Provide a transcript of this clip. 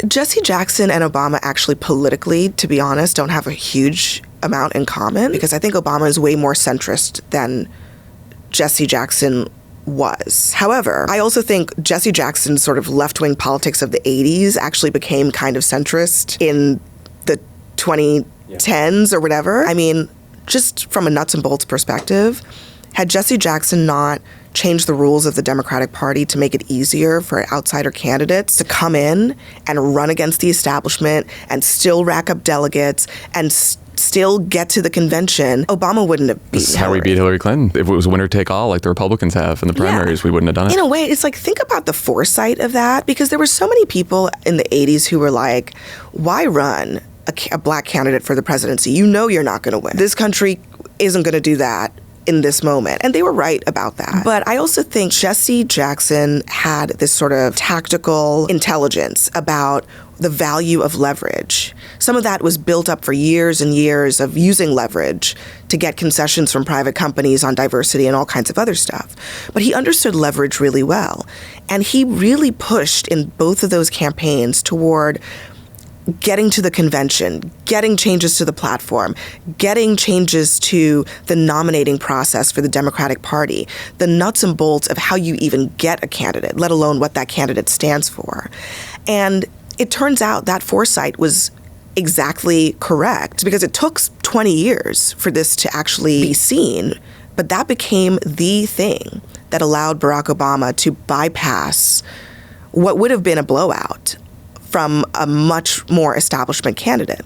Jesse Jackson and Obama actually politically, to be honest, don't have a huge amount in common, because I think Obama is way more centrist than Jesse Jackson was. However, I also think Jesse Jackson's sort of left-wing politics of the 80s actually became kind of centrist in the 2010s or whatever. I mean, just from a nuts and bolts perspective, had Jesse Jackson not changed the rules of the Democratic Party to make it easier for outsider candidates to come in and run against the establishment and still rack up delegates and still get to the convention, Obama wouldn't have beaten This is how we beat Hillary Clinton. If it was winner take all like the Republicans have in the primaries, we wouldn't have done it. In a way, it's like, think about the foresight of that, because there were so many people in the 80s who were like, why run a black candidate for the presidency? You know you're not going to win. This country isn't going to do that in this moment. And they were right about that. But I also think Jesse Jackson had this sort of tactical intelligence about the value of leverage. Some of that was built up for years and years of using leverage to get concessions from private companies on diversity and all kinds of other stuff. But he understood leverage really well. And he really pushed in both of those campaigns toward getting to the convention, getting changes to the platform, getting changes to the nominating process for the Democratic Party, the nuts and bolts of how you even get a candidate, let alone what that candidate stands for. And it turns out that foresight was exactly correct, because it took 20 years for this to actually be seen, but that became the thing that allowed Barack Obama to bypass what would have been a blowout from a much more establishment candidate.